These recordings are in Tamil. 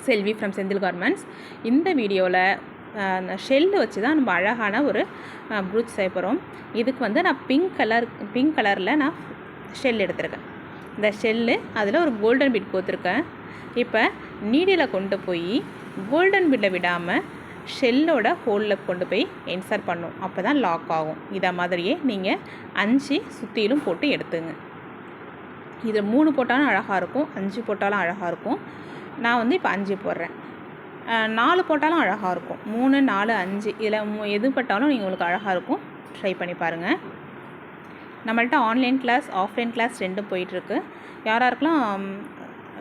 Selvi from Senthil garments. இந்த வீடியோவில் ஷெல்லு வச்சு தான் நம்ம அழகான ஒரு ப்ரூச் செய்ய போகிறோம். இதுக்கு வந்து நான் பிங்க் கலரில் நான் ஷெல் எடுத்திருக்கேன். இந்த ஷெல்லு அதில் ஒரு கோல்டன் பீட் கோத்துருக்கேன். இப்போ நீடியில் கொண்டு போய் கோல்டன் பீட்டை விடாமல் ஷெல்லோட ஹோலில் கொண்டு போய் இன்சர்ட் பண்ணும். அப்போ தான் லாக் ஆகும். இதை மாதிரியே நீங்கள் 5 சுற்றிலும் போட்டு எடுத்துங்க. இது 3 போட்டாலும் அழகாக இருக்கும், 5 போட்டாலும் அழகாக இருக்கும். நான் வந்து இப்போ 5 போடுறேன். 4 போட்டாலும் அழகாக இருக்கும். 3, 4, 5 இதில் எது போட்டாலும் நீங்கள் உங்களுக்கு அழகாக இருக்கும். ட்ரை பண்ணி பாருங்கள். நம்மள்ட்ட ஆன்லைன் கிளாஸ், ஆஃப்லைன் கிளாஸ் 2 போயிட்டுருக்கு. யாராருக்கெல்லாம்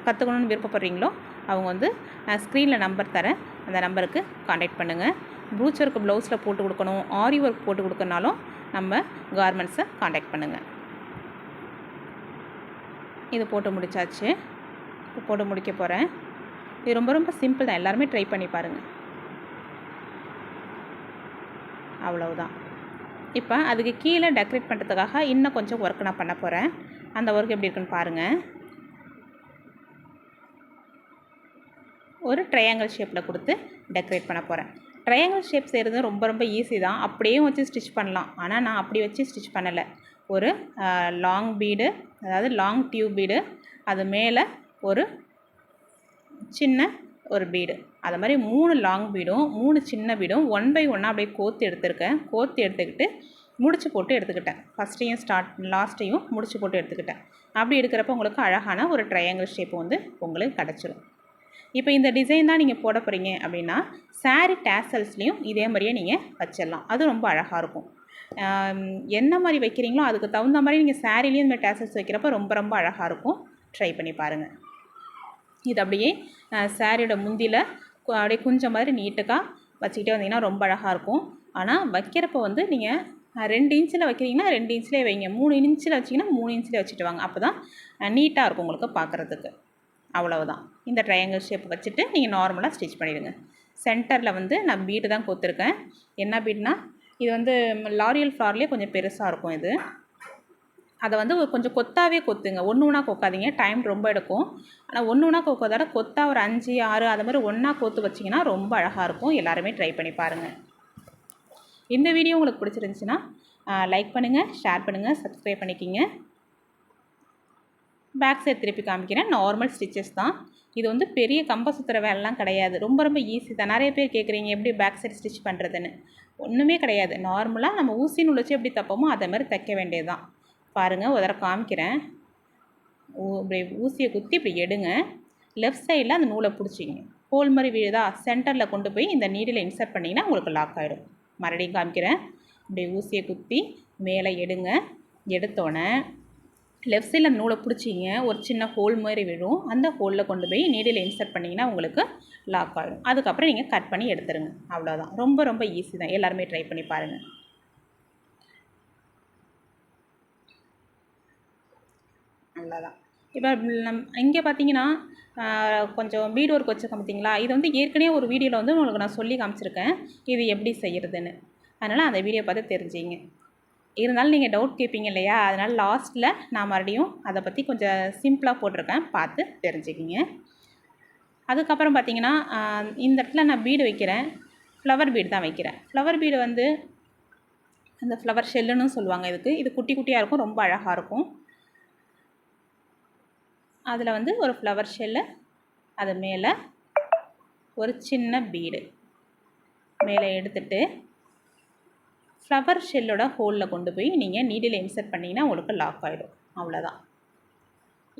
கற்றுக்கணுன்னு விருப்பப்படுறீங்களோ அவங்க வந்து நான் ஸ்க்ரீனில் நம்பர் தரேன், அந்த நம்பருக்கு காண்டாக்ட் பண்ணுங்கள். ப்ரூச் ஒர்க் ப்ளவுஸில் போட்டு கொடுக்கணும், ஆரி ஒர்க் போட்டு கொடுக்கணுனாலும் நம்ம கார்மெண்ட்ஸை காண்டாக்ட் பண்ணுங்கள். இது போட்டு முடித்தாச்சு. இப்போ போட்டு முடிக்க போகிறேன். இது ரொம்ப ரொம்ப சிம்பிள் தான், எல்லாருமே ட்ரை பண்ணி பாருங்கள். அவ்வளவுதான். இப்போ அதுக்கு கீழே டெக்கரேட் பண்ணுறதுக்காக இன்னும் கொஞ்சம் ஒர்க் நான் பண்ண போகிறேன். அந்த ஒர்க் எப்படி இருக்குன்னு பாருங்கள். ஒரு ட்ரையாங்கிள் ஷேப்பில் கொடுத்து டெக்கரேட் பண்ண போகிறேன். ட்ரையாங்கிள் ஷேப் செய்கிறது ரொம்ப ரொம்ப ஈஸி தான், அப்படியே வச்சு ஸ்டிச் பண்ணலாம். ஆனால் நான் அப்படி வச்சு ஸ்டிச் பண்ணலை. ஒரு லாங் பீடு, அதாவது லாங் டியூப் பீடு, அது மேலே ஒரு சின்ன ஒரு பீடு, அது மாதிரி 3 லாங் பீடும் 3 சின்ன பீடும் 1 by 1 அப்படியே கோத்து எடுத்துருக்கேன். கோத்து எடுத்துக்கிட்டு முடிச்சு போட்டு எடுத்துக்கிட்டேன். ஃபஸ்ட்டையும் லாஸ்ட்டையும் முடிச்சு போட்டு எடுத்துக்கிட்டேன். அப்படி எடுக்கிறப்ப உங்களுக்கு அழகான ஒரு ட்ரையாங்கிள் ஷேப் வந்து உங்களுக்கு கிடச்சிரும். இப்போ இந்த டிசைன் தான் நீங்கள் போட போகிறீங்க அப்படின்னா சாரீ டேசல்ஸ்லேயும் இதே மாதிரியே நீங்கள் வச்சிடலாம். அது ரொம்ப அழகாக இருக்கும். என்ன மாதிரி வைக்கிறீங்களோ அதுக்கு தகுந்த மாதிரி நீங்கள் சாரீலேயும் இந்த மாதிரி டேசல்ஸ் வைக்கிறப்ப ரொம்ப ரொம்ப அழகாக இருக்கும். ட்ரை பண்ணி பாருங்கள். இது அப்படியே சாரியோட முந்தியில் அப்படியே குஞ்ச மாதிரி நீட்டுக்காக வச்சுக்கிட்டே வந்தீங்கன்னா ரொம்ப அழகாக இருக்கும். ஆனால் வைக்கிறப்போ வந்து நீங்கள் 2 இன்ச்சில் வைக்கிறீங்கன்னா 2 இன்ச்சிலே வைங்க, 3 இன்ச்சில் வச்சிங்கன்னா 3 இன்ச்சில் வச்சுட்டு வாங்க. அப்போ தான் நீட்டாக இருக்கும் உங்களுக்கு பார்க்குறதுக்கு. அவ்வளவுதான். இந்த ட்ரையாங்கிள் ஷேப் வச்சுட்டு நீங்கள் நார்மலாக ஸ்டிச் பண்ணிவிடுங்க. சென்டரில் வந்து நான் பீடு தான் கோத்துருக்கேன். என்ன பீடுனா இது வந்து லாரியல் ஃப்ளார்லேயே கொஞ்சம் பெருசாக இருக்கும். இது அதை வந்து கொஞ்சம் கொத்தாவே கொத்துங்க, ஒன்று கொக்காதீங்க, டைம் ரொம்ப எடுக்கும். ஆனால் ஒன்று கொக்காதோட கொத்தா ஒரு 5, 6 அது மாதிரி ஒன்றா கொத்து வச்சிங்கன்னா ரொம்ப அழகாக இருக்கும். எல்லாருமே ட்ரை பண்ணி பாருங்கள். இந்த வீடியோ உங்களுக்கு பிடிச்சிருந்துச்சின்னா லைக் பண்ணுங்கள், ஷேர் பண்ணுங்கள், சப்ஸ்கிரைப் பண்ணிக்கிங்க. பேக் சைட் திருப்பி காமிக்கிறேன். நார்மல் ஸ்டிச்சஸ் தான். இது வந்து பெரிய கம்ப சுற்றுற வேலைலாம் கிடையாது, ரொம்ப ரொம்ப ஈஸி தான். நிறைய பேர் கேட்குறீங்க எப்படி பேக் சைட் ஸ்டிச் பண்ணுறதுன்னு. ஒன்றுமே கிடையாது. நார்மலாக நம்ம ஊசி நூல் வச்சு எப்படி தைப்போமோ அதை மாதிரி தைக்க வேண்டியது தான். பாருங்கள், ஒரு தடவை காமிக்கிறேன். இப்படி ஊசியை குத்தி இப்படி எடுங்க. லெஃப்ட் சைடில் அந்த நூலை பிடிச்சிங்க, ஹோல் மாதிரி விழுதா, சென்டரில் கொண்டு போய் இந்த நீடில் இன்சர்ட் பண்ணிங்கன்னா உங்களுக்கு லாக் ஆகிடும். மறுபடியும் காமிக்கிறேன். இப்படி ஊசியை குத்தி மேலே எடுங்க. எடுத்தோடனே லெஃப்ட் சைடில் அந்த நூலை பிடிச்சிங்க, ஒரு சின்ன ஹோல் மாதிரி விழும். அந்த ஹோலில் கொண்டு போய் நீடில் இன்சர்ட் பண்ணிங்கன்னா உங்களுக்கு லாக் ஆகிடும். அதுக்கப்புறம் நீங்கள் கட் பண்ணி எடுத்துருங்க. அவ்வளோதான். ரொம்ப ரொம்ப ஈஸி தான். எல்லாருமே ட்ரை பண்ணி பாருங்கள். அவ்வளோதான். இப்போ இங்கே பார்த்தீங்கன்னா கொஞ்சம் பீட் ஒர்க் வச்சுருக்கேன் பார்த்தீங்களா. இது வந்து ஏற்கனவே ஒரு வீடியோவில் வந்து உங்களுக்கு நான் சொல்லி காமிச்சிருக்கேன் இது எப்படி செய்கிறதுன்னு. அதனால் அந்த வீடியோ பார்த்து தெரிஞ்சிங்க. இருந்தாலும் நீங்கள் டவுட் கேட்பீங்க இல்லையா, அதனால் லாஸ்ட்டில் நான் மறுபடியும் அதை பற்றி கொஞ்சம் சிம்பிளாக போட்டிருக்கேன், பார்த்து தெரிஞ்சுக்கிங்க. அதுக்கப்புறம் பார்த்தீங்கன்னா இந்த இடத்துல நான் பீடு வைக்கிறேன், ஃப்ளவர் பீடு தான் வைக்கிறேன். ஃப்ளவர் பீடு வந்து அந்த ஃப்ளவர் ஷெல்லுன்னு சொல்லுவாங்க இதுக்கு. இது குட்டி குட்டியாக இருக்கும், ரொம்ப அழகாக இருக்கும். அதில் வந்து ஒரு ஃப்ளவர் ஷெல்லு, அது மேலே ஒரு சின்ன பீடு மேலே எடுத்துகிட்டு ஃப்ளவர் ஷெல்லோட ஹோலில் கொண்டு போய் நீங்கள் நீடில் இன்சர்ட் பண்ணிங்கன்னா உங்களுக்கு லாக் ஆகிடும். அவ்வளோதான்.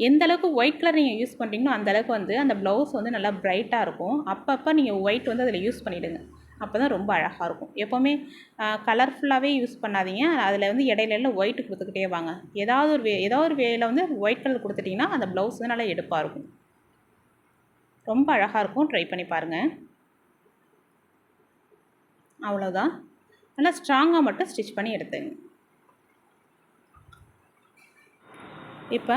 எந்த அளவுக்கு ஒயிட் கலர் நீங்கள் யூஸ் பண்ணுறீங்களோ அந்தளவுக்கு வந்து அந்த ப்ளவுஸ் வந்து நல்லா ப்ரைட்டாக இருக்கும். அப்பப்போ நீங்கள் ஒயிட் வந்து அதில் யூஸ் பண்ணிவிடுங்க, அப்போ தான் ரொம்ப அழகாக இருக்கும். எப்போவுமே கலர்ஃபுல்லாகவே யூஸ் பண்ணாதீங்க. அதில் வந்து இடையில ஒயிட் கொடுத்துக்கிட்டே வாங்க. ஏதாவது ஒரு வேயில் வந்து ஒயிட் கலர் கொடுத்துட்டிங்கன்னா அந்த ப்ளவுஸ் வந்து நல்லா எடுப்பாக இருக்கும், ரொம்ப அழகாக இருக்கும். ட்ரை பண்ணி பாருங்கள். அவ்வளோதான். நல்லா ஸ்ட்ராங்காக மட்டும் ஸ்டிச் பண்ணி எடுத்துங்க. இப்போ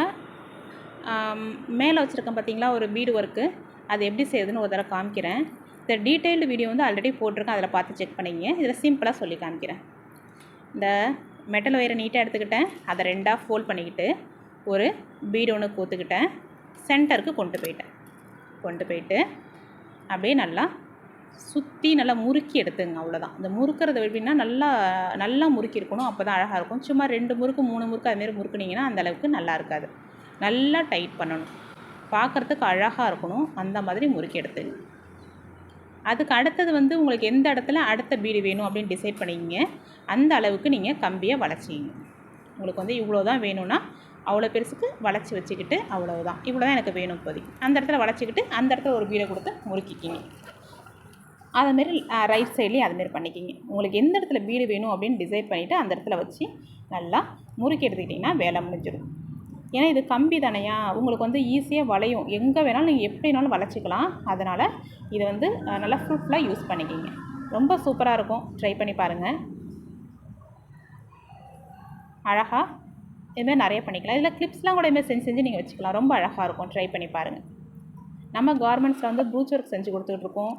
மேலே வச்சுருக்கேன் பார்த்தீங்களா ஒரு பீடு ஒர்க்கு, அது எப்படி செய்யுதுன்னு ஒரு தடவை காமிக்கிறேன். இந்த டீட்டெயில்டு வீடியோ வந்து ஆல்ரெடி போட்டிருக்கேன், அதில் பார்த்து செக் பண்ணிங்க. இதில் சிம்பிளாக சொல்லி காமிக்கிறேன். இந்த மெட்டல் ஒயரை நீட்டாக எடுத்துக்கிட்டேன், அதை 2ஆக ஃபோல்ட் பண்ணிக்கிட்டு ஒரு பீடு ஒன்று கோத்துக்கிட்டேன், சென்டருக்கு கொண்டு போயிட்டு அப்படியே நல்லா சுற்றி நல்லா முறுக்கி எடுத்துங்க. அவ்வளோதான். இந்த முறுக்கிறது எப்படின்னா நல்லா நல்லா முறுக்கி இருக்கணும். அப்போ தான் அழகாக இருக்கும். சும்மா 2 முறுக்கு 3 முறுக்கு அதுமாரி முறுக்குனிங்கன்னா அந்தளவுக்கு நல்லா இருக்காது. நல்லா டைட் பண்ணணும். பார்க்குறதுக்கு அழகாக இருக்கணும். அந்த மாதிரி முறுக்கி எடுத்துங்க. அதுக்கு அடுத்தது வந்து உங்களுக்கு எந்த இடத்துல அடுத்த பீடு வேணும் அப்படின்னு டிசைட் பண்ணிக்கிங்க. அந்த அளவுக்கு நீங்கள் கம்பியை வளைச்சிங்க. உங்களுக்கு வந்து இவ்வளோ தான் வேணும்னா அவ்வளோ பெருசுக்கு வளைச்சி வச்சுக்கிட்டு அவ்வளோதான். இவ்வளோ தான் எனக்கு வேணும் இப்போதைக்கு. அந்த இடத்துல வளைச்சிக்கிட்டு அந்த இடத்துல ஒரு பீடை கொடுத்து முறுக்கிக்கிங்க. அதுமாரி ரைட் சைட்லேயும் அதுமாரி பண்ணிக்கிங்க. உங்களுக்கு எந்த இடத்துல பீடு வேணும் அப்படின்னு டிசைட் பண்ணிவிட்டு அந்த இடத்துல வச்சு நல்லா முறுக்கி எடுத்துக்கிட்டிங்கன்னா வேலை முடிஞ்சிடும். ஏன்னா இது கம்பி தானையா, உங்களுக்கு வந்து ஈஸியாக வளையும். எங்கே வேணாலும் நீங்கள் எப்படினாலும் வளைச்சிக்கலாம். அதனால் இதை வந்து நல்லா ஃப்ரூட்ஃபுல்லாக யூஸ் பண்ணிக்கிங்க. ரொம்ப சூப்பராக இருக்கும். ட்ரை பண்ணி பாருங்கள். அழகாக இதுமாதிரி நிறைய பண்ணிக்கலாம். இதில் கிளிப்ஸ்லாம் கூட இதுமாதிரி செஞ்சு செஞ்சு நீங்கள் வச்சுக்கலாம். ரொம்ப அழகாக இருக்கும். ட்ரை பண்ணி பாருங்கள். நம்ம கார்மெண்ட்ஸில் வந்து ப்ரூச் ஒர்க் செஞ்சு கொடுத்துட்ருக்கோம்.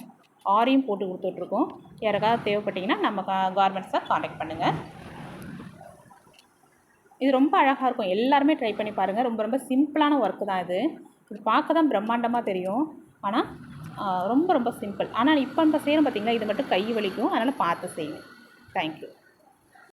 ஆரியும் போட்டு கொடுத்துட்ருக்கோம். யாருக்காவது தேவைப்பட்டிங்கன்னா நம்ம கார்மெண்ட்ஸை காண்டாக்ட் பண்ணுங்கள். இது ரொம்ப அழகாக இருக்கும். எல்லாருமே ட்ரை பண்ணி பாருங்கள். ரொம்ப ரொம்ப சிம்பிளான ஒர்க்கு தான் இது. இது பார்க்க தான் பிரம்மாண்டமாக தெரியும். ஆனால் ரொம்ப ரொம்ப சிம்பிள். ஆனால் இப்போ நம்ம செய்கிறோம் பார்த்தீங்களா, இது மட்டும் கை வலிக்கும். அதனால் பார்த்து செய்யுங்க. தேங்க்யூ.